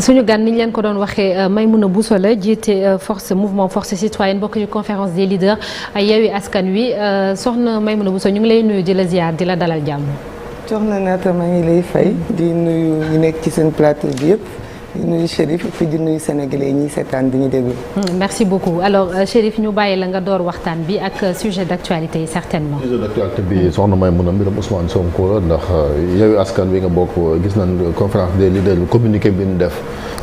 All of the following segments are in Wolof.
suñu gan ni ñu leen ko doon waxee Maïmouna Bousso la jiite mouvement force citoyenne bokk ci conférence des leaders Yewwi Askan Wi soxna Maïmouna Bousso ñu ngi lay nuyu di la ziar di la dalal jàmm. soxna Naata maa ngi lay fay di nuyu ñu nekk ci seen plateau bi yëpp. di nuyu Chérif fi di nuyu sénégalais ñi seetaan di ñu déglu. merci beaucoup alors Chérif ñu bàyyi la nga door waxtaan bi ak sujet d'actualité yi certainement. sujet d'actualité bi soxna Maïmouna mbiram Ousmane Sonko la ndax Yewwi Askan Wi nga bokk gis nañ conférence des leaders communiqué bi ñu def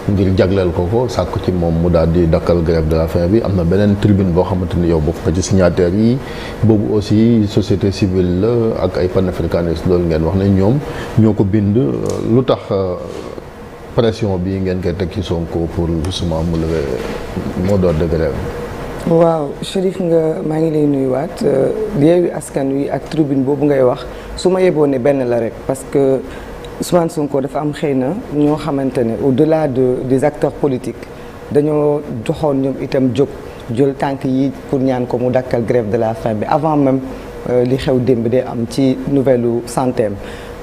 ngir jagleel ko sàkku ci moom mu daal di dakkal grève de la faim bi am na beneen tribune boo xamante ni yow bokk nga ci signataires yi boobu aussi société civile la ak ay panafricanistes loolu ngeen wax ne ñoom ñoo ko bind lu tax. pression bi ngeen koy teg ci Sonko pour justement mu lever mot d'ordre de grève. waaw Chérif maa ngi lay nuyuwaat Yewwi Askan Wi ak tribune boobu ngay wax su ma yeboo ne benn la rek parce que Ousmane Sonko dafa am xëy na ñoo xamante ne au-delà des acteurs politiques dañoo joxoon ñoom itam jël tànk yi pour ñaan ko mu dakkal grève de la faim bi avant même li xew démb de am ci nouvelle santé am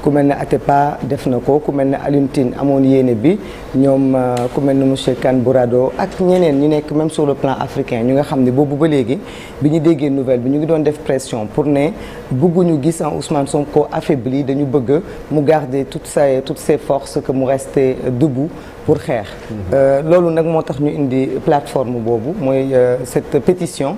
ku mel ne Atepa def na ko ku mel ne Alioune Tine amoon yéene bi ñoom ku mel ne monsieur Kane Bourado ak ñeneen ñu nekk même sur le plan africain ñu nga xam ne boobu ba léegi bi ñu déggee nouvelle bi ñu ngi doon def pression pour ne bëgguñu gis en Ousmane Sonko affaibli dañu bëgg mu garder toutes ses forces que mu rester debout pour xeex. loolu nag moo tax ñu indi plateforme boobu mooy cette pétition.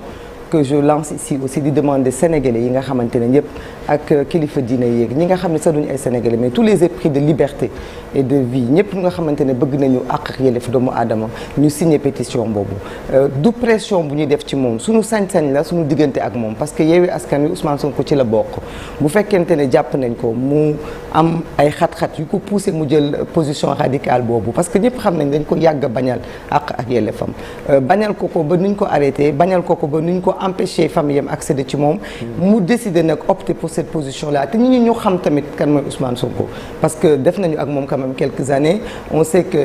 que je lance ici aussi di demander sénégalais yi nga xamante ne ñëpp ak kilifa diine yéeg ñi nga xam ne sax duñu ay sénégalais mais tous les épris de liberté et de vie ñëpp nga xamante ne bëgg nañu àq ak yelleef doomu aadama ñu signé pétition boobu du pression bu ñuy def ci moom suñu sañ-sañ la suñu diggante ak moom parce que Yewwi Askan Wi Ousmane Sonko ci la bokk bu fekkente ne jàpp nañ ko mu am ay xat-xat yu ko poussé mu jël position radicale boobu parce que ñëpp xam nañ dañ ko yàgg bañal àq ak yelleefam bañal ko ba nuñ ko arrêté bañal ko ba nuñ ko empêcher famille am accéder ci moom mu décider nag opter pour cette position là te ñu xam tamit kan mooy Ousmane Sonko parce que def nañu ak moom quand même quelques années on sait que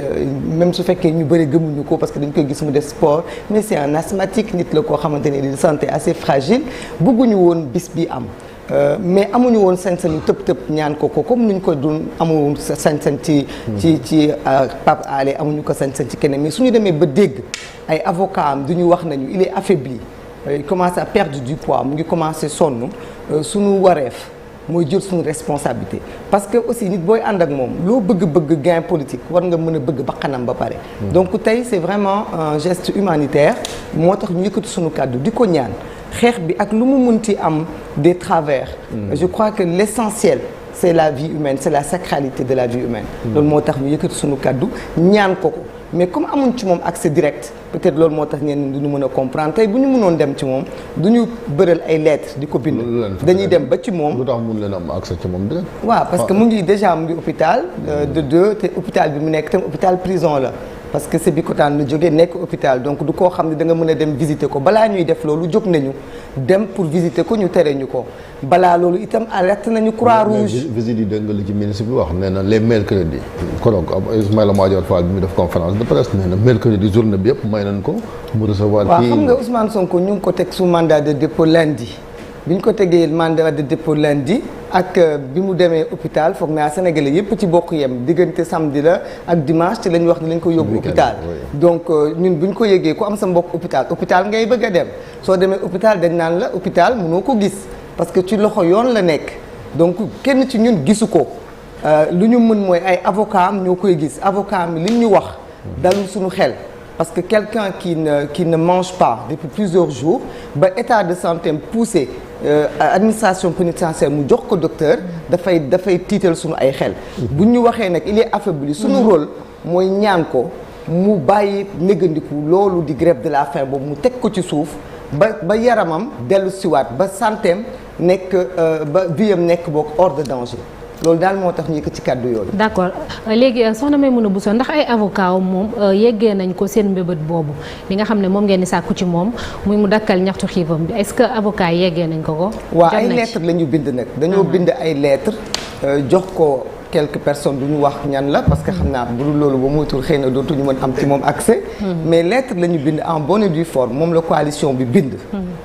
même su fekkee ñu bëri gëmuñu ko parce que dañ koy gis mu def sport mais c'est un asthmatique nit la koo xamante ne de santé assez fragile bëgguñu woon bis bi am mais amuñu woon sañ-sañu tëb ñaan ko comme nuñ ko dun amuñu sañ-sañ ci Pape Alé amuñu ko sañ-sañ ci keneen mais suñu demee ba dégg ay avocat am duñu wax nañu il est affaibli il commence à perdre du poids mu ngi commencé sonn suñu wareef mooy jël suñu responsabilité parce que aussi nit booy ànd ak moom loo bëgg gain politique war nga mën a bëgg bakkanam ba pare donc tey c'est vraiment un geste humanitaire moo tax ñu yëkkati suñu kàddu di ko ñaan xeex bi ak lu mu munti am des travers je crois que l'essentiel c'est la vie humaine c'est la sacralité de la vie humaine loolu moo tax ñu yëkkati suñu kàddu ñaan ko mais comme amuñ ci moom accès direct peut-être loolu moo tax ñenn duñu mën a comprendre tey bu ñu mënoon dem ci moom duñu bëral ay lettres di ko bind dañuy dem ba ci moom lu tax mun leen am accès ci moom direct waaw parce que mu ngi hôpital de deux te hôpital bi mu nekk tam hôpital prison la parce que Sébikotane la jógee nekk hôpital donc du koo xam ne da nga mën a dem visiter ko balaa ñuy def loolu jóg nañu dem pour visiter ko ñu tere ñu ko balaa loolu itam alerte nañu Croix-Rouge. visite yi dégg nga li ci ministre bi wax nee na les mercredis kon Ismaïla Madior Fall bi mu def conférence de presse nee na mercredi journée bi yëpp may nañ ko mu recevoir. waaw xam nga Ousmane Sonko ñu ngi ko teg sous mandat de dépôt lundi bi ñu ko tegee mandat de dépôt lundi ak bi mu demee hôpital foog naa Sénégalais yëpp ci bokk yem diggante samedi la ak dimanche ci la ñu wax ne lañ ko yóbbu hôpital donc ñun bu ñu ko yëgee ku am sa mbokk hôpital ngay bëgg a dem soo demee hôpital dañ naan la hôpital mënoo ko gis parce que ci loxo yoon la nekk donc kenn ci ñun gisu ko lu ñu mën mooy ay avocat am ñoo koy gis avocat am li ñu wax dalul suñu xel parce que quelqu'un qui ne mange pas depuis plusieurs jours ba état de santé am poussé administration pénitentiaire mu jox ko docteur dafay tiital suñu ay xel bu ñu waxee nag il est affaibli suñu rôle mooy ñaan ko mu bàyyi négandiku loolu di grève de la faim boobu mu teg ko ci suuf ba yaramam dellu siwaat ba santeem nekk ba viam nekk boog hors de danger loolu daal moo tax ñu ko ci kàddu yooyu. d'accord léegi soxna Maïmouna Bousso ndax ay avocat moom yeggee nañ ko seen mbébét boobu li nga xam ne moom ngeen di sàkku ci moom muy mu dakkal ñaxtu xiifam bi est-ce que avocat yeggee nañ ko. waaw ay lettres la ñu bind nag. dañoo bind ay lettres jox ko quelques personnes du ñu wax ñan la parce que xam naa bu dul loolu ba moytul xëy na dootuñu mën am ci moom accès. mais lettre la ñu bind en bonne et due forme moom la coalition bi bind.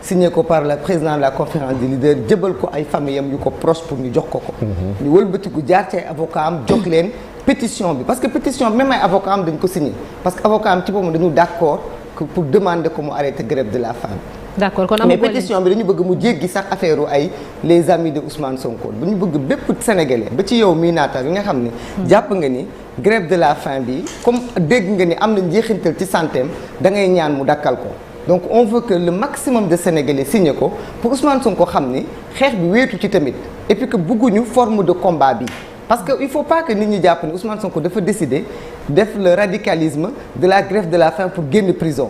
signé ko par le président de la conférence des leaders jëbal ko ay famille am yu ko proche pour ñu jox ko ko. ñu wëlbatiku jaar ci ay avocat am jox leen pétition bi parce que pétition bi même ay avocat am dañ ko signé parce que avocat am ci boppam dañu d'accord pour demander ko mu arrêter grève de la faim. d'accord kon mais pétition bi dañu bëgg mu jéggi sax affaire ay les amis de Ousmane Sonko dañu bëgg bépp sénégalais ba ci yow mii naata bi nga xam ni. jàpp nga ni grève de la faim bi comme dégg nga ni am na njeexintal ci santeem da ngay ñaan mu dakkal ko. donc on veut que le maximum de sénégalais signé ko pour Ousmane Sonko xam ni xeex bi wéetu ci tamit et puis que bëgguñu forme de combat bi. parce que il faut pas que nit ñi jàpp ni Ousmane Sonko dafa décider def le radicalisme de la grève de la faim pour génn prison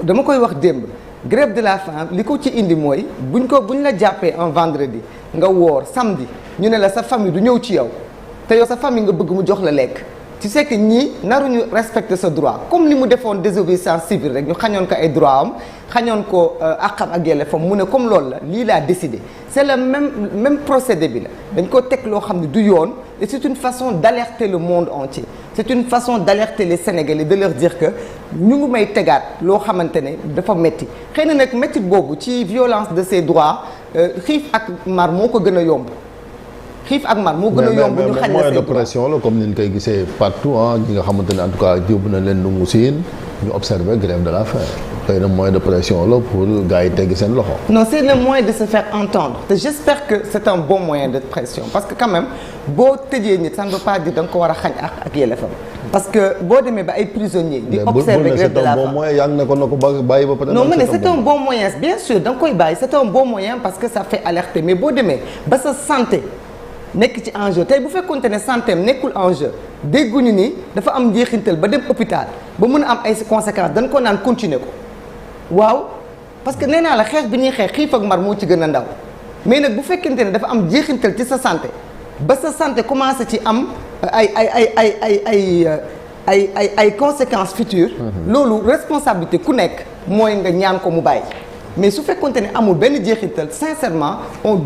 dama koy wax démb. grève de la faim li ko ci indi mooy buñ la jàppee un vendredi nga woor samedi ñu ne la sa famille du ñëw ci yow te yow sa famille nga bëgg mu jox la lekk tu sais que ñii naruñu respecter sa droit comme li mu defoon désobéissance civile rek ñu xañoon ko ay droit am xañoon ko àqam ak yelleefam mu ne comme loolu la lii laa décidé c'est le même procédé bi la dañ ko teg loo xam ne du yoon et c'est une façon d'alerter le monde entier c'est une façon d'alerter les Sénégalais de leur dire que ñu ngi may tegaat loo xamante ne dafa metti xëy na nag metti boobu ci violence de ses droits xiif ak mar moo ko gën a yomb xiif ak mar moo gën a yomb ñu xañ la moyen de pression la comme ni ñu koy gisee partout ñi nga xamante ne en tout cas yóbbu na leen Ndungu Siin ñu observer grève de la faim xëy na moyen de pression la pour gars yi teggi seen loxo. non c'est le moyen de se faire entendre te j'espère que c'est un bon moyen de pression parce que quand même boo tëjee nit ça ne veut pas dire da nga ko war a xañ ak yelleefam parce que boo demee ba ay prisonniers di observer grève de la faim c'est un bon moyen yaa ngi ne ko na ko bàyyi ba pare. non mais c'est un bon moyen bien sûr da nga koy bàyyi c'est un bon moyen parce que ça fait alerter mais boo demee ba sa santé nekk ci enjeu tey bu fekkoonte ne santé am nekkul enjeu dégguñu ni dafa am njeexintal ba dem hôpital ba mën a am ay conséquences dañ ko naan continuer ko waaw parce que nee naa la xeex bi ñuy xeex xiif ak mar moo ci gën a ndaw mais nag bu fekkente ne dafa am njeexintal ci sa santé ba sa santé commencé ci am ay conséquences futures. loolu responsabilité ku nekk mooy nga ñaan ko mu bàyyi. mais su fekkonte ne amul benn jeexital sincèrement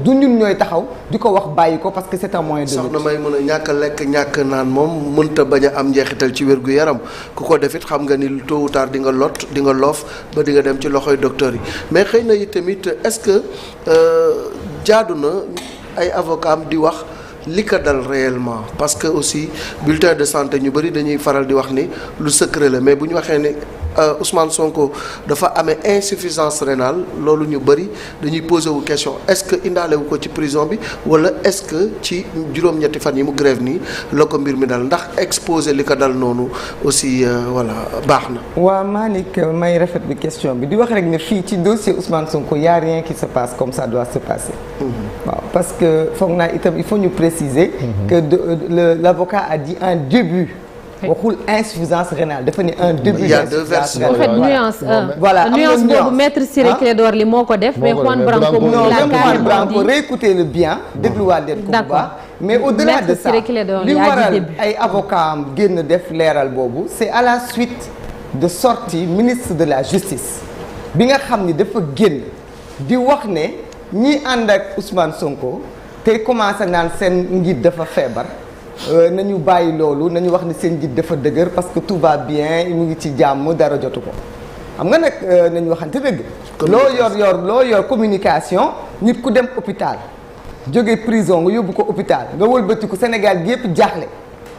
du ñun ñooy taxaw di ko wax bàyyi ko parce que c'est un moyen de lutte. soxna may mën a ñàkk a lekk ñàkk naan moom mënta bañ a am njeexital ci wér-gu-yaram ku ko defit xam nga ni tôt ou tard di nga lot di nga loof ba di nga dem ci loxoy docteur yi mais xëy na it tamit est-ce que jaadu na ay avocat am di wax li ko dal réellement parce que aussi bulletin de santé ñu bëri dañuy faral di wax ni lu secret la mais bu ñu waxee ne Ousmane Sonko dafa amee insuffisance rénale loolu ñu bëri dañuy poser wu question est-ce que indaale wu ko ci prison bi wala est-ce que ci juróom-ñetti fan yi mu grève nii la ko mbir mi dal ndax exposer li ko dal noonu aussi voilà baax na. waaw Malick may rafet bi question bi di wax rek ne fii ci dossier Ousmane Sonko y a rien qui se passe comme ça doit se passer. waaw parce que foog naa itam il faut ñu préciser. que l'avocat a dit un début. waxul insuffisance rénale dafa ni un début. il y a deux versions en fait nuance. voilà nuance boobu maître Ciré Clédor Ly moo ko def. mais Juan Branco moom non la même Juan carrément Branco dit. réécoutez le bien. dégluwaat leen ko bu baax. mais au-delà Maître de ça Ciré Clédor Ly li a dit waral début. ay avocats am génn def leeral boobu c'est à la suite de sortie ministre de la justice bi nga xam ni dafa génn di wax ne ñi ànd ak Ousmane Sonko te commencé naan seen njiit dafa feebar. nañu bàyyi loolu nañu wax ni seen njiit dafa dëgër parce que tout va bien mu ngi ci jàmm dara jotu ko xam nga nag nañu waxante dëgg. loo yor communication nit ku dem hôpital jóge prison nga yóbbu ko hôpital nga wëlbatiku Sénégal gi yëpp jaaxle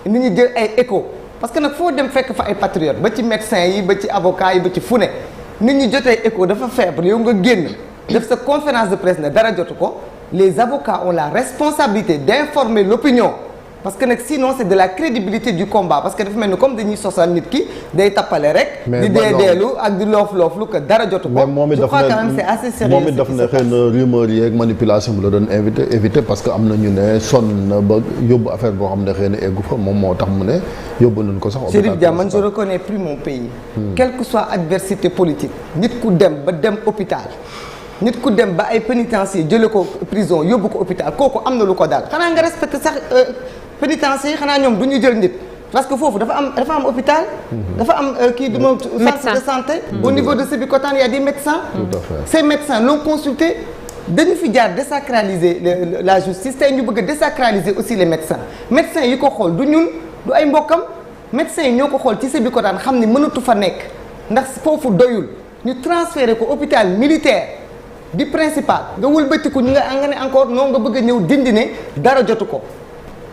nit ñi jël ay écho parce que nag foo dem fekk fa ay patriotes ba ci médecins yi ba ci avocats yi ba ci fu ne nit ñi jotee écho dafa feebar yow nga génn def sa conférence de presse ne dara jotu ko les avocats ont la responsabilité d'informer l'opinion. parce que nag sinon c'est de la crédibilité du combat parce que dafa mel ni comme dañuy sosal nit ki day tappale rek. di deedeelu ak di looflu que dara jotu ko. je crois quand même c'est assez sérieux. moom it daf ne xëy na rumeur yi ak manipulation bi la doon éviter parce que am na ñu ne sonn na ba yóbbu affaire boo xam ne xëy na eggu fa moom moo tax mu ne yóbbu nañ ko sax. Chérif Dia man je reconnais plus mon pays. quelle que soit adversité politique nit ku dem ba dem hôpital. nit ku dem ba ay pénitencier jële ko prison yóbbu ko hôpital kooku am na lu ko dal xanaa nga respecté sax pénitencier yi xanaa ñoom du ñu jël nit parce que foofu dafa am hôpital. dafa am kii du ma centre de santé. au niveau de Sébikotane il y a des médecins. Tout à fait. Ces médecins l'ont consulté dañu fi jaar désacraliser la justice tey ñu bëgg a désacraliser aussi les médecins yi ko xool du ñun du ay mbokkam médecins yi ñoo ko xool ci sa bi ko daan xam ni mënatu fa nekk ndax foofu doyul ñu transféré ko hôpital militaire di principal nga wëlbatiku ñu nga ne encore non nga bëgg a ñëw dindi ne dara jotu ko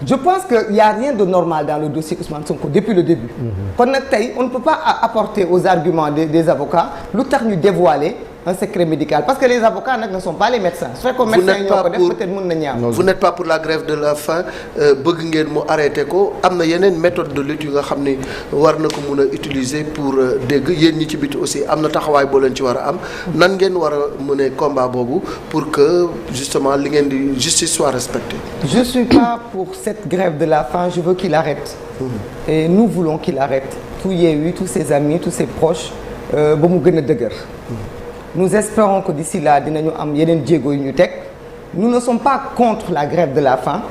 je pense que y a rien de normal dans le dossier Ousmane Sonko depuis le début kon nag tey on ne peut pas apporter aux arguments des avocats lu tax ñu dévoiler un secret médical parce que les avocats nag ne sont pas les médecins su fekkoon médecins yi ñoo ko def peut-être mën na ñaaw. Vous n'êtes pas pour la grève de la faim bëgg ngeen mu arrêté ko am na yeneen méthode de lutte yu nga xam ni war na ko mun a utiliser pour dégg yéen ñi ci biti aussi am na taxawaay boo leen ci war a am nan ngeen war a mëne combat boobu pour que justement li ngeen di justice soit respectée. Je suis pas pour cette grève de la faim, je veux qu'il arrête. Et nous voulons qu'il arrête. Tout Yewwi, tous ses amis, tous ses proches ba mu gën a dëgër. Nous espérons que d'ici là dinañu am yeneen jéego yu ñu teg. Nous ne sommes pas contre la grève de la faim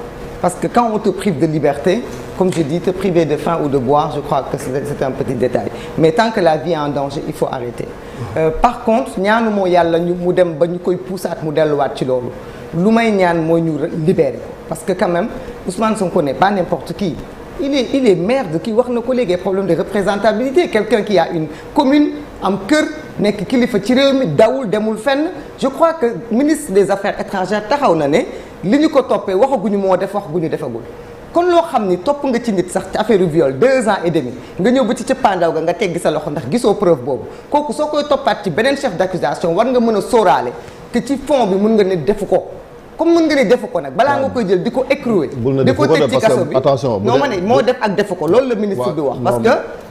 parce que quand on te prive de liberté, comme je dis, te priver de faim ou de boire, je crois que c'est un petit détail. Mais tant que la vie est en danger, il faut arrêter. Par contre ñaanu moo yàlla mu dem ba ñu koy puusaat mu delluwaat ci loolu. Lu may ñaan mooy ñu libérer ko parce que quand même Ousmane Sonko n'est pas n'importe qui. Il est maire de kii wax na ko léegi problème de représentabilité quelqu'un qui a une commune am kër nekk kilifa ci réew mi dawul demul fenn je crois que ministre des affaires étrangères taxaw na ne li ñu ko toppee waxaguñu moo def waxaguñu defagul kon loo xam ni topp nga ci nit sax ci affaire viol 2 ans et demi nga ñëw ba ci cëppaandaw ga nga teggi sa loxo ndax gisoo preuve boobu kooku soo koy toppaat ci beneen chef d'accusation war nga mën a sóoraale que ci fond bi mën nga ne defu ko comme mën nga ne defu ko nag balaa nga koy jël di ko écrouer di ko tëj ci kaso bi non ma ne moo def ak defu ko loolu la ministre bi wax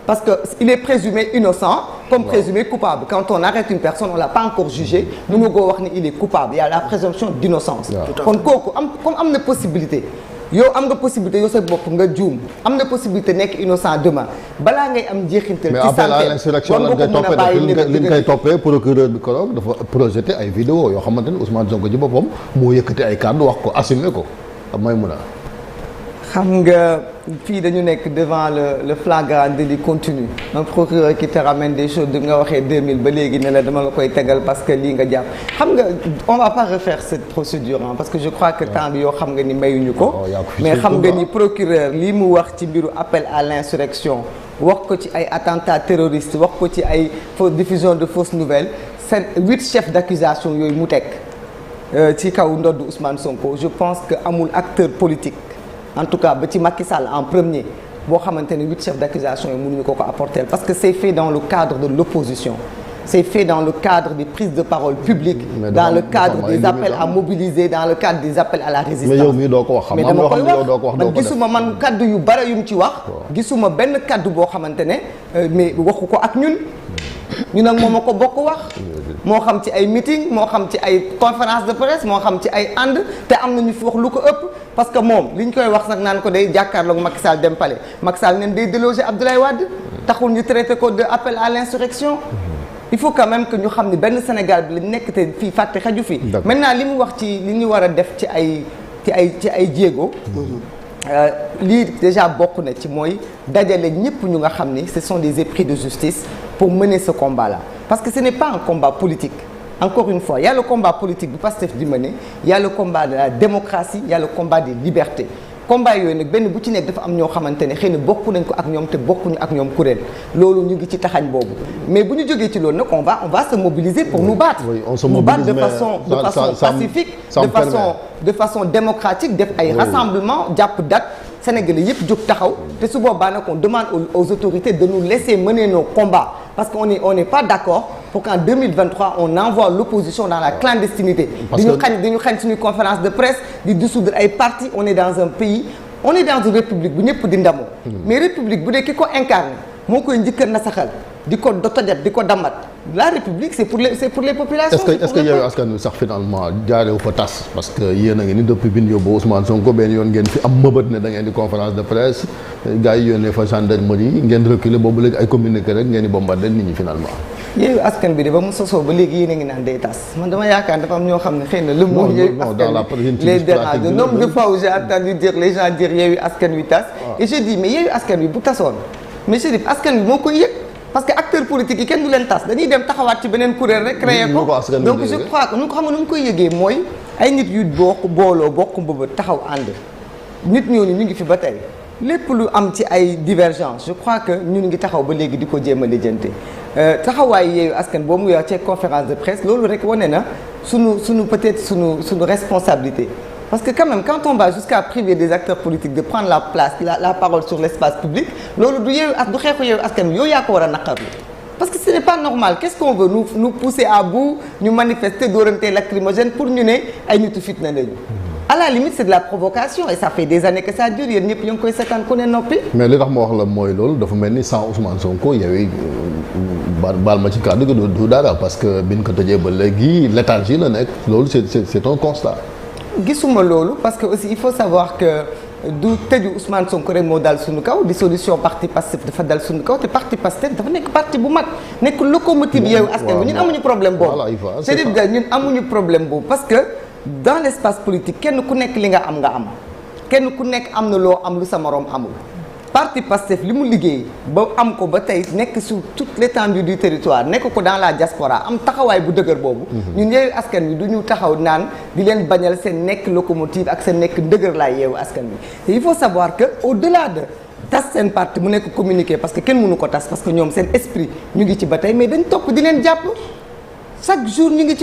parce que il est présumé innocent comme présumé coupable quand on arrête une personne on l'a pas encore jugé mënu koo wax ni il est coupable il y a la présomption d'innocence kon kooku comme am na possibilité yow am nga possibilité yow sa bopp nga juum am na possibilité nekk innocent demain balaa ngay am njeexintal ci santé mais appel à l'insurrection lañ koy toppee li ñu koy toppee procureur bi ko dafa projeté ay vidéo yoo xamante ne Ousmane Sonko ci boppam moo yëkkati ay kàddu wax ko assumer ko may mun a xam nga fii dañu nekk devant le flagrant délit continu un procureur qui te ramène des choses di nga waxee 2000 ba léegi ne la dama la koy tegal parce que lii nga jàpp xam nga on va pas refaire cette procédure parce que je crois que temps bi yoo xam nga ni mayuñu ko mais xam nga ni procureur lii mu wax ci mbiru appel à l'insurrection wax ko ci ay attentats terroristes wax ko ci ay diffusion de fausses nouvelles c'est 8 chefs d'accusation yooyu mu teg ci kaw ndodd Ousmane Sonko je pense que amul acteur politique en tout cas ba ci Macky Sall en premier boo xamante ne 8 chefs d'accusation yi mënuñu ko apporter parce que c'est fait dans le cadre de l'opposition c'est fait dans le cadre des prises de parole publiques dans le cadre des appels à mobiliser dans le cadre des appels à la résistance mais yow mii doo ko wax mais dama koy wax man gisuma man kaddu yu bari yu mu ci wax gisuma benn kaddu boo xamante ne mais waxu ko ak ñun nag moom a ko bokk wax moo xam ci ay meeting moo xam ci ay conférence de presse moo xam ci ay ànd te am na ñu fi wax lu ko ëpp parce que moom li ñu koy wax nag naan ko day jàkkaarloog Macky Sall dem palais Macky Sall neen day déloger Abdoulaye Wade taxul ñu traité ko de appel à l'insurrection il faut quand même que ñu xam ni benn Sénégal bi la nekk te fii fàtte xaju fi maintenant li mu wax ci li ñu war a def ci ay jéego lii déjà bokk na ci mooy dajale ñëpp ñu nga xam ni ce sont des épris de justice pour mener ce combat-là parce que ce n'est pas un combat politique encore une fois il y a le combat politique bi Pastef di mener il y a le combat de la démocratie il y a le combat des libertés combat yooyu nag benn bu ci nekk dafa am ñoo xamante ne xëy na bokk nañ ko ak ñoom te bokkuñu ak ñoom kuréel loolu ñu ngi ci taxañ boobu mais bu ñu jógee ci loolu nag on va se mobiliser pour nous battre nous battre de façon pacifique de façon démocratique def ay rassemblement jàpp date Sénégalais yëpp jóg taxaw te su boobaa nag on demande aux autorités de nous laisser mener nos combats parce que on n'est pas d'accord pour qu'en 2023 on envoie l'opposition dans la clandestinité dañu xañ suñuy conférence de presse di dissoudre ay partis on est dans un pays on est dans une république bu ñëpp di ndamoo mais république bu dee ki ko incarné moo koy njëkk a nasaxal di ko tojat di ko dammat la république c'est pour les populations. est-ce que Yewwi Askan Wi sax finalement jaarewu fa tas parce que yéen a ngi ni depuis bi ñu yóbbu Ousmane Sonko benn yoon ngeen fi am mëbët ne da ngeen di conférence de presse gars yi yónnee fa gendarmerie ngeen reculer boobu léegi ay communiqué rek ngeen di bombarder nit ñi finalement. Yewwi Askan Wi de ba mu sosoo ba léegi yéen a ngi naan day tas man dama yaakaar dafa am ñoo xam ne xëy na le mot Yewwi Askan Wi les dérange de nombre de fois où j'ai entendu dire les gens dire Yewwi Askan Wi tas et je dis mais Yewwi Askan Wi bu tasoon mais Chérif askan wi moo koy yëg parce que acteurs politiques yi kenn du leen tas dañuy dem taxawaat ci beneen kuréel rek créé ko donc je crois que nu ko xam nga nu mu koy yëgee mooy ay nit yu booloo bokk mbëbët taxaw ànd nit ñooñu ñu ngi fi ba tey lépp lu am ci ay divergence je crois que ñun ngi taxaw ba léegi di ko jéem a lijjante taxawaay Yewwi Askan boobu mu yor ci conférence de presse loolu rek wane na sunu peut-être sunu responsabilité parce que quand même quand on va jusqu'à priver des acteurs politiques de prendre la place la parole sur l'espace public loolu du xeexu Yewwi Askan yow yaa ko war a naqarlu parce que ce n'est pas normal qu'est-ce qu'on veut nous pousser à bout ñu manifester dóorante lacrymogène pour ñu ne ay nitu fitna lañu à la limite c'est de la provocation et ça fait des années que ça dure yéen ñëpp ñu ngi koy seetaan ku ne noppi. mais li tax ma wax la mooy loolu dafa mel ni sans Ousmane Sonko Yewwi baal ma ci kàddu gi du dara parce que biñ ko tëjee ba léegi léthargie la nekk loolu c'est un constat. gisuma loolu parce que aussi il faut savoir que du tëju Ousmane Sonko rek moo dal suñu kaw dissolution parti Pastef dafa dal suñu kaw te parti Pastef dafa nekk parti bu mag nekk locomotive Yewwi Askan Wi ñun amuñu problème boobu. c'est-à-dire que ñun amuñu problème boobu parce que. dans l'espace politique kenn ku nekk li nga am kenn ku nekk am na loo am lu sa moroom amul parti Pastef li mu liggéey ba am ko ba tey nekk sur toute l'étendue du territoire nekk ko dans la diaspora am taxawaay bu dëgër boobu ñun Yewwi Askan Wi du ñu taxaw naan di leen bañal seen nekk locomotive ak seen nekk dëgër laay Yewwi Askan Wi te il faut savoir que au-delà de tas seen parti mu nekk communiqué parce que kenn mënu ko tas parce que ñoom seen esprit ñu ngi ci ba tey mais dañ topp di leen jàpp chaque jour ñu ngi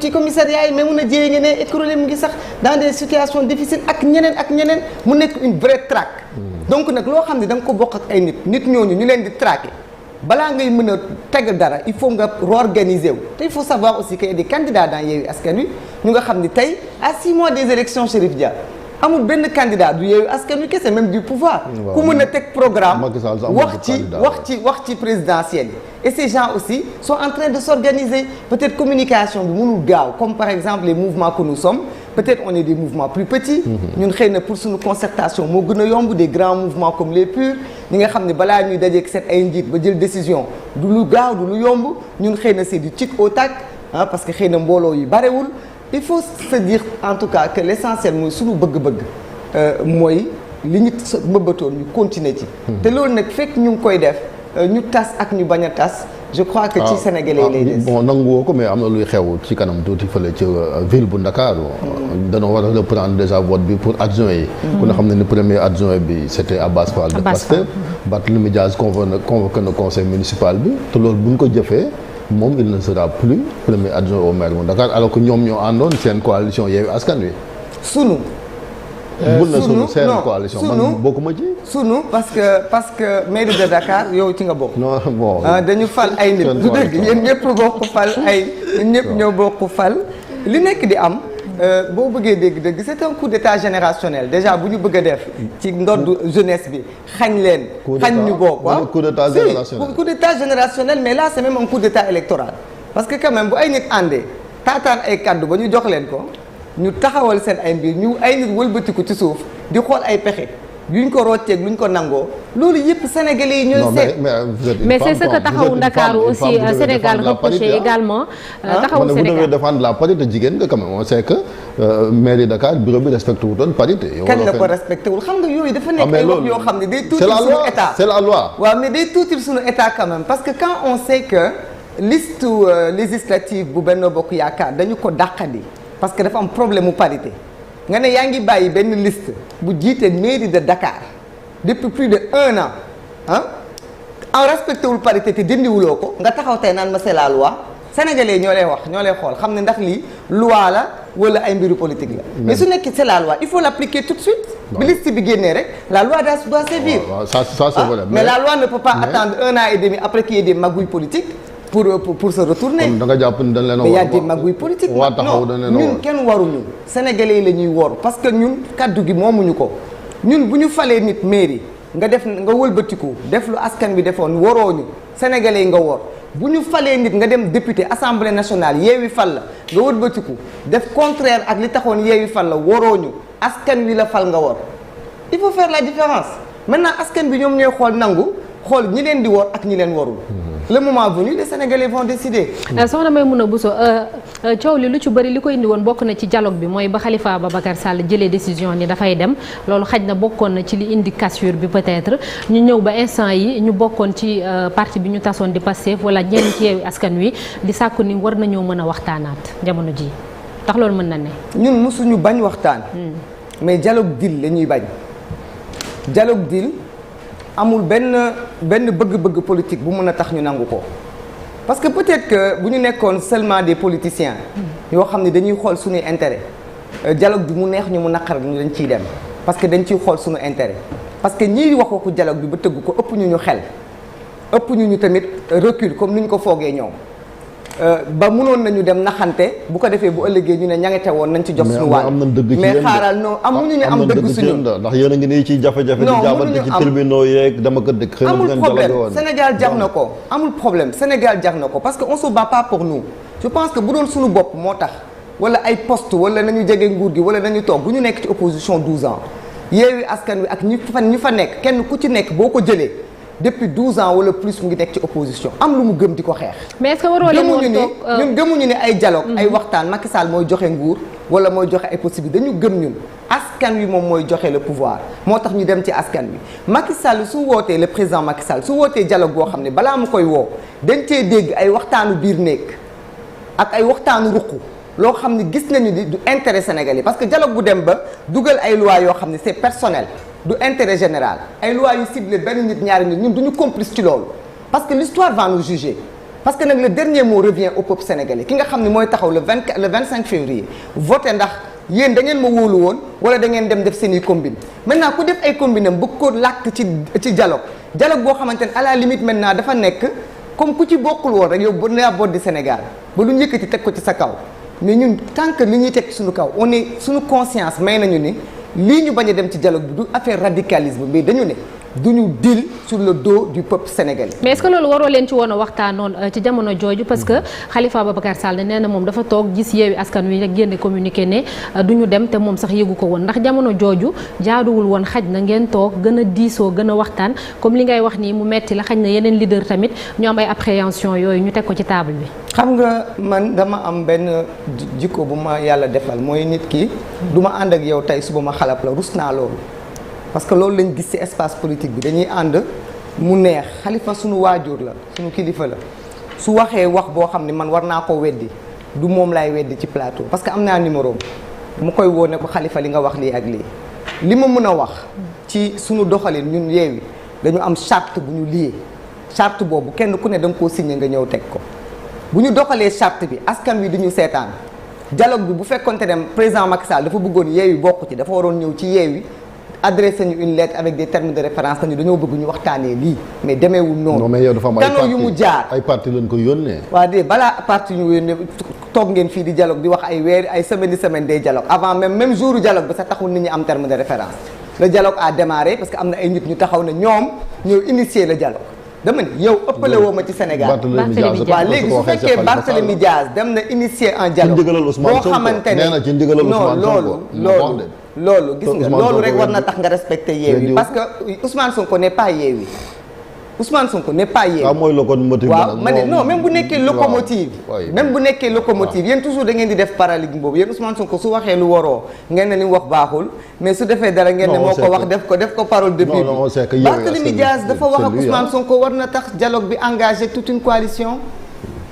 ci commissariat yi mais mun a jiyee ngeen ne écrolé mu ngi sax dans des situations difficiles ak ñeneen mu nekk une vraie traque donc nag loo xam ne da nga ko bokk ak ay nit ñooñu ñu leen di traquer balaa ngay mën a teg dara il faut nga réorganiser wu te il faut savoir aussi qu'il y a des candidats dans Yewwi Askan Wi ñu nga xam ni tey à 6 mois des élections Chérif Dia amul benn candidat du Yewwi Askan Wi kese même du pouvoir ku mën a teg programme wax ci présidentielle yi et ces gens aussi sont en train de s'organiser peut-être communication bi mënul gaaw comme par exemple les mouvements que nous sommes peut-être on est des mouvements plus petits ñun xëy na pour suñu concertation moo gën a yomb des grands mouvements comme les PUR ñi nga xam ne balaa ñuy dajeek seen ay njiit ba jël décision du lu gaaw du lu yomb ñun xëy na c'est du tic au tac parce que xëy na mbooloo yi barewul il faut se dire en tout cas que l'essentiel mooy suñu bëgg-bëgg mooy li ñu mëbbatoon ñu continuer ci te loolu nag fekk ñu ngi koy def ñu tas ak ñu bañ a tas je crois que ci Sénégalais lay des bon nanguwoo ko mais am na luy xew ci kanam tuuti fële ci ville bu Ndakaaru dañoo war a reprendre déjà vote bi pour adjoint yi ku ne xam ne ni premier adjoint bi c'était Abass Fall de Pastef Barthélémy Dias convoqué na conseil municipal bi te loolu bu ñu ko jëfee moom il ne sera plus premier adjoint au maire bu Dakar alors que ñoom ñoo àndoon seen coalition Yewwi Askan Wi sunu seen coalition man bokkuma ci sunu parce que mairie de Dakar yow ci nga bokk non bon dañu fal ay nit du dëgg yéen ñëpp bokk fal ñun ñëpp ñoo bokk fal li nekk di am boo bëggee dégg c'est un coup d'état générationnel déjà bu ñu bëgg a def ci ndodd jeunesse bi xañ ñu bokk waaw coup d'état générationnel mais là c'est même un coup d'état électoral parce que quand même bu ay nit àndee taataan ay kaddu ba ñu jox leen ko ñu taxawal seen ay mbir ñu ay nit wëlbatiku ci suuf di xool ay pexe yuñ ko rocceeg luñ ko nangoo loolu yëpp sénégalais yi ñooy seet. mais c'est ce que taxawu Ndakaaru aussi Sénégal reproché également. taxawu Sénégal vous devez défendre la parité jigéen nga quand même on sait que mairie Dakar bureau bi respecté wu doon parité. kañ la ko respecté wul xam nga yooyu dafa nekk ay wax yoo xam ne day tuutil suñu état c'est la loi waaw mais day tuutil suñu état quand même parce que quand on sait que liste législative bu Benno Bokk Yaakaar dañu ko dàqandi parce que dafa am problème mu parité nga ne yaa ngi bàyyi benn liste bu jiite mairie de Dakar depuis plus de 1 an en respecté wul parité te dindiwuloo ko nga taxaw tey naan ma c'est la loi sénégalais ñoo lay wax ñoo lay xool xam ne ndax lii loi la wala ay mbiru politique la mais su nekkee c'est la loi il faut l'appliquer tout de suite bi liste bi génnee rek la loi doit sévir ça c'est vrai mais la loi ne peut pas attendre 1 an et demi après qu'il y ait des magouilles politiques pour se retourner. da nga jàpp ni dañ leen a mais y a des magouilles politiques. non ñun kenn waruñu. Sénégalais yi la ñuy wor parce que ñun kaddu gi moomuñu ko ñun bu ñu falee nit mairie nga wëlbatiku def lu askan bi defoon warooñu Sénégalais yi nga wor bu ñu falee nit nga dem député assemblée nationale Yewwi fal la nga wëlbatiku def contraire ak li taxoon Yewwi fal la warooñu askan wi la fal nga wor il faut faire la différence maintenant askan bi ñoom ñooy xool nangu xool ñi leen di wor ak ñi leen warul. le moment venu les Sénégalais vont décider. soxna Maïmouna Bousso coow li lu ci bëri li ko indi woon bokk na ci dialogue bi mooy ba Khalifa Ababacar Sall jëlee décision ni dafay dem loolu xaj na bokkoon na ci li indi cassure bi peut-être ñu ñëw ba instant yi ñu bokkoon ci parti bi ñu tasoon di Pastef wala ñenn ci Yewwi Askan Wi di sàkku ni war nañoo mën a waxtaanaat jamono ji tax loolu mën na ne. ñun mosuñu bañ waxtaan. mais dialogue deal la ñuy bañ. dialogue deal amul benn bëgg-bëgg politique bu mën a tax ñu nangu ko parce que peut-être que bu ñu nekkoon seulement des politiciens yoo xam ne dañuy xool suñuy intérêt dialogue bi mu neex ñu mu naqar ñu dañ ciy dem parce que dañ ciy xool suñu intérêt parce que ñii wax waxu dialogue bi ba tëgg ko ëpp ñu xel ëpp ñu tamit recul comme ni ñu ko foogee ñoom ba mënoon nañu dem naxante bu ko defee bu ëllëgee ñu ne ñangete woon nañ ci jox suñu wàll mais xaaral non amuñu ñu am dëgg suñu ndax yéen a ngi nii ci jafe-jafe di jaabante ci tribunaux yeeg dama ko dëkk xëy amul problème Sénégal jar na ko amul problème Sénégal jar na ko parce que on se bat pas pour nous je pense que bu doon suñu bopp moo tax wala ay poste wala nañu jege nguur gi wala nañu toog bu ñu nekk ci opposition 12 ans Yewwi Askan Wi ak ñi fa nekk kenn ku ci nekk boo ko jëlee depuis 12 ans wala plus mu ngi nekk ci opposition am lu mu gëm di ko xeex. mais est-ce que waroo leen woon toog ñun gëmuñu ni ay dialogue ay waxtaan Macky Sall mooy joxe nguur wala mooy joxe ay possibilités dañu gëm ñun askan wi moom mooy joxe le pouvoir moo tax ñu dem ci askan wi Macky Sall su wootee le président Macky Sall su wootee dialogue boo xam ne balaa mu koy woo dañ cee dégg ay waxtaanu biir néeg ak ay waxtaanu ruqu loo xam ne gis nañu ni du intérêt sénégalais parce que dialogue bu dem ba dugal ay loi yoo xam ne c'est personnel. du intérêt général ay loi yu ciblé benn nit ñaari nit ñun duñu complice ci loolu parce que l'histoire va nous juger parce que nag le dernier mot revient au peuple sénégalais ki nga xam ne mooy taxaw le 25 février voté ndax yéen da ngeen ma wóolu woon wala da ngeen dem def seen i combine maintenant ku def ay combine am bëgg ko làkk ci dialogue boo xamante ne à la limite maintenant dafa nekk comme ku ci bokkul woon rek yow bu ngaa boddi Sénégal ba lu njëkkati teg ko ci sa kaw mais ñun tant que li ñuy teg ci suñu kaw on est suñu conscience may nañu ni lii ñu bañ a dem ci dialogue bi du affaire radicalisme mais dañu ne duñu deal sur le dos du peuple sénégalais. mais est-ce que loolu waroo leen ci woon a waxtaanoon ci jamono jooju parce que Khalifa Ababacar Sall nee na moom dafa toog gis Yewwi Askan Wi rek génne communiqué ne duñu dem te moom sax yëgu ko woon ndax jamono jooju jaaduwul woon xaj na ngeen toog gën a diisoo gën a waxtaan comme li ngay wax nii mu metti la xaj na yeneen leader tamit ñu am ay appréhension yooyu ñu teg ko ci table bi. xam nga man dama am benn jikko bu ma yàlla defal mooy nit ki du ma ànd ak yow tey suba ma xalap la rus naa loolu parce que loolu lañ gis ci espace politique bi dañuy ànd mu neex Khalifa suñu waajur la suñu kilifa la su waxee wax boo xam ne man war naa ko weddi du moom laay weddi ci plateau parce que am naa numéro mu koy woo ne ko Khalifa li nga wax lii ak lii li ma mën a wax ci suñu doxalin ñun Yewwi dañu am charte bu ñu lié charte boobu kenn ku ne da nga koo signé nga ñëw teg ko bu ñu doxalee charte bi askan wi duñu seetaan dialogue bi bu fekkonte ne président Macky Sall dafa bëggoon Yewwi bokk ci dafa waroon ñëw ci Yewwi adressé ñu une lettre avec des termes de référence nañu dañoo bëgg ñu waxtaanee lii mais demeewul noonu. non mais yow dafa am canaux yu mu jaar ay parti lañ ko yónnee. waaw de balaa parti ñu yónnee toog ngeen fii di dialogue di wax ay weer ay semaine des dialogue avant même jour dialogue ba sax taxul nit ñi am terme de référence le dialogue a démarré parce que am na ay nit ñu taxaw ne ñoom ñoo initier le dialogue. dama ne yow ëppale woo ma ci Sénégal waaw léegi su fekkee Barthélémy Diaz dem na initier un dialogue boo xamante ne non loolu gis nga loolu rek war na tax nga respecter Yewwi parce que Ousmane Sonko n'est pas Yewwi Ousmane Sonko n'est pas Yewwi mooy locomotive waaw ma ne non même bu nekkee locomotive même bu nekkee locomotive yéen toujours da ngeen di def paradigme boobu yéen Ousmane Sonko su waxee lu waroo ngeen ne li mu wax baaxul mais su defee dara ngeen ne moo ko wax def ko parole de Bible Barthélémy Diaz dafa wax ak Ousmane Sonko war na tax dialogue bi engagé toute une coalition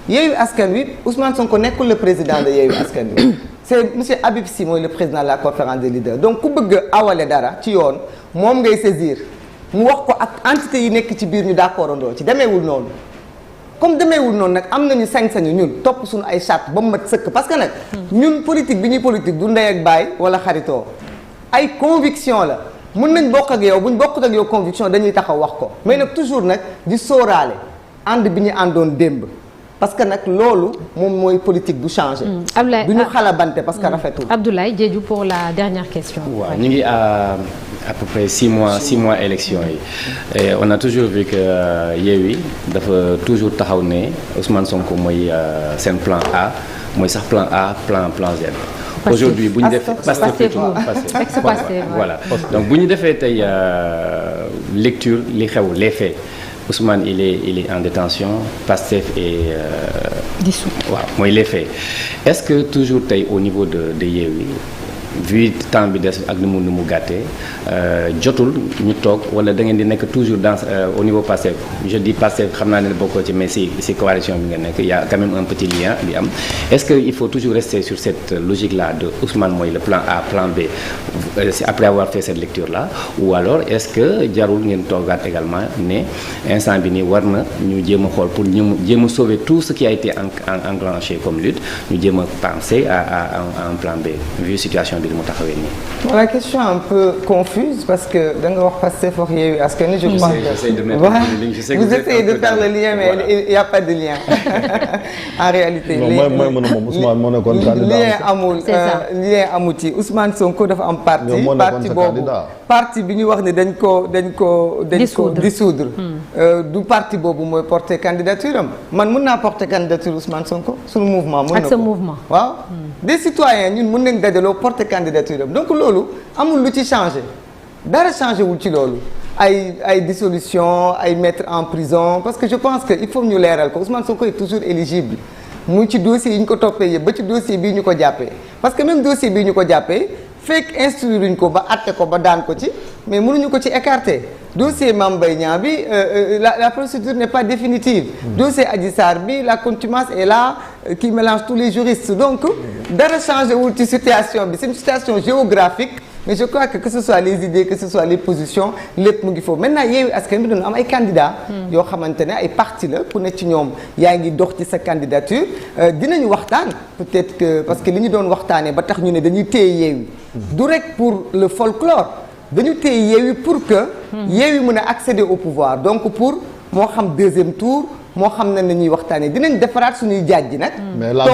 Yewwi Askan Wi Ousmane Sonko nekkul le président de Yewwi Askan Wi c'est monsieur Habib Sy mooy le président de la conférence des leaders donc ku bëgg a awale dara ci yoon moom ngay saisir mu wax ko ak entité yi nekk ci biir ñu d'accord andoo ci demeewul noonu comme demeewul noonu nag am nañu sañ-sañu ñun topp suñu ay charte ba mu mat sëkk parce que nag ñun politique bi ñuy politique du ndey ak baay wala xaritoo ay conviction la mën nañ bokk ak yow buñ bokkut ak yow conviction dañuy taxaw wax ko mais nag toujours nag di sóoraale ànd bi ñu àndoon démb parce que nag loolu moom mooy politique bu changé. Abdoulaye du ñu xalabante parce que rafetul. Abdoulaye Diédhiou pour la dernière question. waaw ñu ngi à peu près 6 mois élection yi et on a toujours vu que Yewwi dafa toujours taxaw ne Ousmane Sonko mooy seen plan A mooy sax plan A plan Z. aujourd'hui bu ñu defee voilà donc bu ñu defee tey lecture li xew les faits Ousmane il est en détention Pastef est dissous. waaw mooy les faits est-ce que toujours tey au niveau de Yewwi vu temps bi des ak ni mu gàttee jotul ñu toog wala da ngeen di nekk toujours dans au niveau Pastef je dis Pastef xam naa ne bokkoo ci mais si coalition bi nga nekk y a quand même un petit lien bi am est-ce que il faut toujours rester sur cette logique là de Ousmane mooy le plan A plan B après avoir fait cette lecture là ou alors est-ce que jarul ngeen toogaat également ne instant bi nii war na ñu jéem a xool pour ñu jéem a sauver tout ce qui a été enclenché comme lutte ñu jéem a penser à un plan B vu situation. La question est un peu confuse parce que da nga wax Pastef wax Yewwi Askan Wi je crois que vous essayez de faire le lien mais il y a pas de lien en réalité. lien amul ci Ousmane Sonko dafa am parti bi ñu wax ne dañ ko dissoudre. du parti boobu mooy porter candidature am man mën naa porter candidature Ousmane Sonko suñu mouvement. mën na ko ak sa mouvement. waaw des citoyens ñun mën nañ dajaloo porter candidature am donc loolu amul lu ci changé dara changé wul ci loolu ay dissolution ay mettre en prison parce que je pense que il faut ñu leeral ko Ousmane Sonko est toujours éligible mu ci dossier yi ñu ko toppee yëpp ba ci dossier bii ñu ko jàppee parce que même dossier bii ñu ko jàppee fekk instruire ñu ko ba atte ko ba daan ko ci mais mënuñu ko ci écarter dossier Mame Mbaye Niang bi la procédure n'est pas définitive. Dossier Adji Sarr bi la contumace est là qui mélange tous les juristes donc dara changé wul ci situation bi c'est une situation géographique mais je crois que ce soit les idées que ce soit les positions lépp mu ngi foofu maintenant Yewwi Askan Wi doon am ay candidats. yoo xamante ne ay parti la ku ne ci ñoom yaa ngi dox ci sa candidature dinañu waxtaan peut-être que parce que li ñu doon waxtaanee ba tax ñu ne dañuy téye Yewwi du rek pour le folklore dañu téye Yewwi pour que Yewwi mën a accéder au pouvoir donc pour moo xam deuxième tour moo xam ne nañuy waxtaanee dinañ defaraat suñuy jaaj ji nag. mais la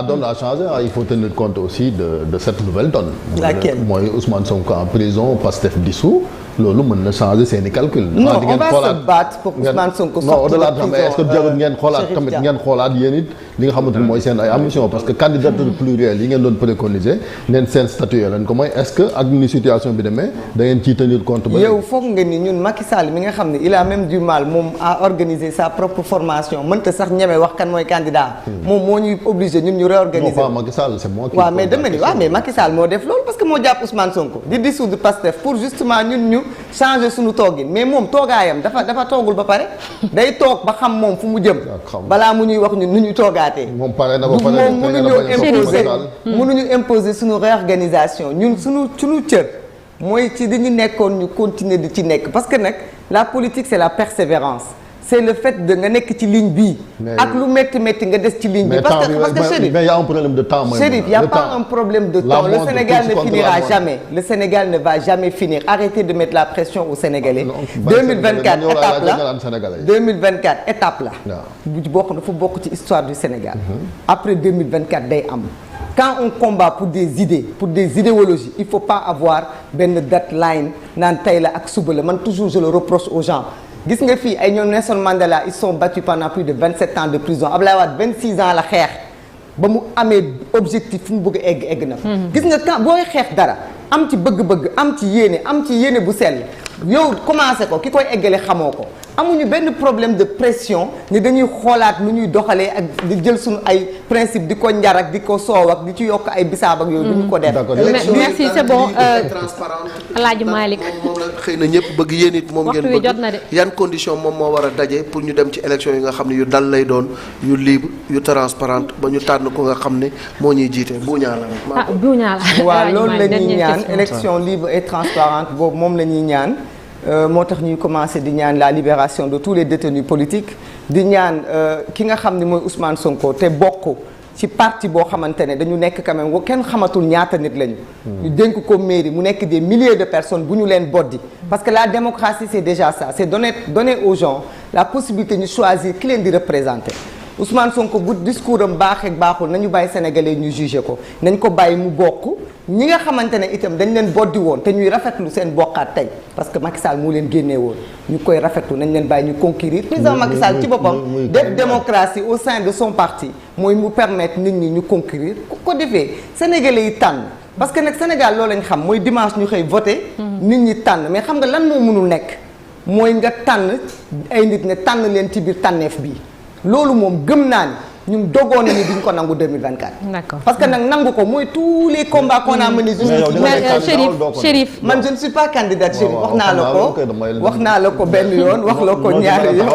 donne a changé il faut tenir compte aussi de cette nouvelle donne. laquelle mooy Ousmane Sonko en prison Pastef dissous loolu mën na changer seeni calcul. non on va se battre pour Ousmane Sonko non au-delà de mais est-ce que jarul ngeen xoolaat tamit ngeen xoolaat yéen it li nga xamante ni mooy seen ay ambition parce que candidature plurielle yi ngeen doon préconiser neen seen statut leen ko mooy est-ce que ak ni situation bi demee da ngeen ciy tenir compte. ba yow foog nga ni ñun Macky Sall mi nga xam ne il a même du mal moom à organiser sa propre formation mënta sax ñeme wax kan mooy candidat. moom moo ñuy obligé ñun ñu réorganiser. non pas Macky Sall c'est moi qui. waaw mais dama ni waaw mais Macky Sall moo def loolu parce que moo jàpp Ousmane Sonko di dissoudre Pastef pour justement ñun ñu changer suñu toogin mais moom toogaayam dafa toogul ba pare day toog ba xam moom fu mu jëm. balaa mu ñuy wax ñun nu ñu toogaatee. moom pare na ba pare mënuñu imposer suñu réorganisation ñun suñu cër mooy ci di ñu nekkoon ñu continuer di ci nekk parce que nag la politique c'est la persévérance. c'est le fait de nga nekk ci ligne bii. ak lu métti nga des ci ligne bi. parce que Chérif mais y a un problème de temps. Chérif y a pas un problème de temps. Le Sénégal ne finira jamais. Le Sénégal ne va jamais finir. Arrêtez de mettre la pression aux Sénégalais. 2024 étape la 2024 étape la. bu bokk dafa bokk ci histoire du Sénégal. après 2024 day am. Quand on combat pour des idées pour des idéologies il faut pas avoir benn deadline naan tey la ak suba la man toujours je le reproche aux gens. gis nga fii ay ñoom Nelson Mandela ils sont battus pendant plus de 27 ans de prison Abdoulaye Wade 26 ans la xeex ba mu amee objectif fu mu bëgg a egg na. gis nga quand booy xeex dara am ci bëgg-bëgg am ci yéene bu sell yow commencé ko ki koy eggale xamoo ko amuñu benn problème de pression ni dañuy xoolaat nu ñuy doxalee ak di jël suñu ay principe di ko njar ak di ko soow ak di ci yokk ay bisaab ak yooyu. duñu ko def. merci c'est bon. transparente. Alaaji Malick moom la xëy na ñëpp bëgg yéen it moom ngeen bëgg. jot na de. yan condition moom moo war a daje pour ñu dem ci élection yi nga xam ne yu dal lay doon yu libre yu transparente ba ñu tànn ko nga xam ne moo ñuy jiite buuñaa la. buuñaa la. waaw loolu la ñuy ñaan élection libre et transparente boobu moom la ñuy ñaan. moo tax ñuy commencer di ñaan la libération de tous les détenus politiques di ñaan ki nga xam ne mooy Ousmane Sonko te bokk ci parti boo xamante ne dañu nekk quand même kenn xamatul ñaata nit lañu. ñu dénk ko mairie mu nekk des milliers de personnes bu ñu leen boddi parce que la démocratie c'est déjà ça c'est donner aux gens la possibilité ñu choisir ki leen di représenter. Ousmane Sonko bu discours am baaxee baaxul nañu bàyyi sénégalais ñu juger ko nañ ko bàyyi mu bokk ñi nga xamante ne itam dañ leen boddi woon te ñuy rafetlu seen bokkaat tey parce que Macky Sall moo leen génnee woon ñu koy rafetlu nañ leen bàyyi ñu conquérir président Macky Sall ci boppam def démocratie au sein de son parti mooy mu permettre nit ñi ñu conquérir ku ko defee sénégalais yi tànn parce que nag Sénégal loolu lañ xam mooy dimanche ñu xëy voter nit ñi tànn mais xam nga lan moo mënul nekk mooy nga tànn ay nit ne tànn leen ci biir tànneef bi loolu moom gëm naa ni ñun dogoon nañu duñ ko nangu 2024. D'accord. Parce que nag nangu ko mooy tous les combats qu'on a menés. Chérif man je ne suis pas candidate Chérif wax naa la ko benn yoon wax la ko ñaari yoon.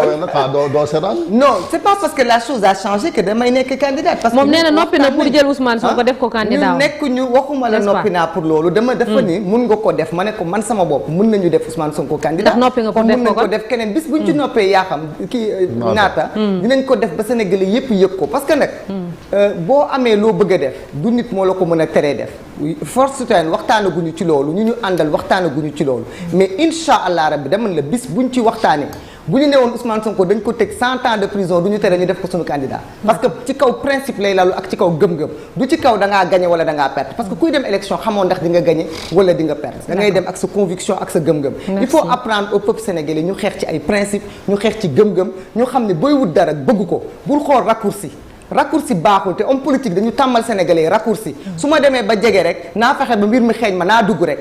Non c'est pas parce que la chose a changé que damay nekk candidate. parce que moom nee na noppi na pour jël Ousmane Sonko def ko candidat. ñu nekk ñu waxuma la noppi naa pour loolu dama dafa ni mun nga ko def ma ne ko man sama bopp mun nañu def Ousmane Sonko candidat. ndax noppi nga ko def mun nañ ko def keneen bis buñ ci noppee yaa xam kii naata dinañ ko def ba Sénégalais yëpp yëg parce que nag boo amee loo bëgg a def du nit moo la ko mën a teree def force citoyenne waxtaanaguñu ci loolu ñu àndal waxtaanaguñu ci loolu mais incha allah rabbi dama la bis buñ ci waxtaanee bu ñu newoon Ousmane Sonko dañ ko teg 100 ans de prison du ñu tere ñu def ko suñu candidat parce que ci kaw principe lay lalu ak ci kaw gëm-gëm du ci kaw da ngaa gagné wala da ngaa perte parce que kuy dem élection xamoo ndax di nga gagné wala di nga perte da ngay dem ak sa conviction ak sa gëm-gëm il faut apprendre au peuple sénégalais ñu xeex ci ay principe ñu xeex ci gëm-gëm ñu xam ne booy wut dara bëgg ko bul xool raccourci baaxul te homme politique dañu tàmmal sénégalais raccourci su ma demee ba jege rek naa fexe ba mbir mi xeeñ ma naa dugg rek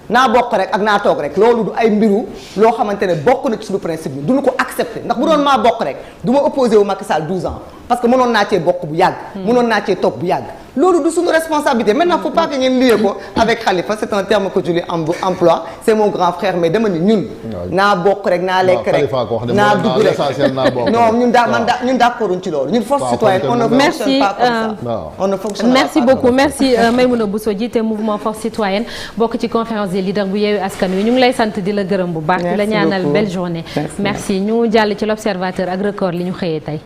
naa bokk rek ak naa toog rek loolu du ay mbiru loo xamante ne bokk na ci suñu principe bi duñu ko accepter ndax bu doon maa bokk rek du ma opposé wu Macky Sall 12 ans parce que mënoon naa cee bokk bu yàgg mënoon naa cee toog bu yàgg loolu du suñu responsabilité maintenant faut pas que ngeen lié ko avec Khalifa c'est un terme que je lui emploie c'est mon grand frère mais dama ni ñun naa bokk rek naa lekk rek naa dugg rek non ñun d'accorduñ ci loolu ñun force citoyenne on ne fonctionne pas comme ça on ne fonctionne pas merci beaucoup merci Maïmouna Bousso jiite mouvement force citoyenne bokk ci conférence des leaders bu Yewwi Askan Wi ñu ngi lay sant di la gërëm bu baax di la ñaanal belle journée merci ñu jàll ci l'observateur ak record li ñu xëyee tey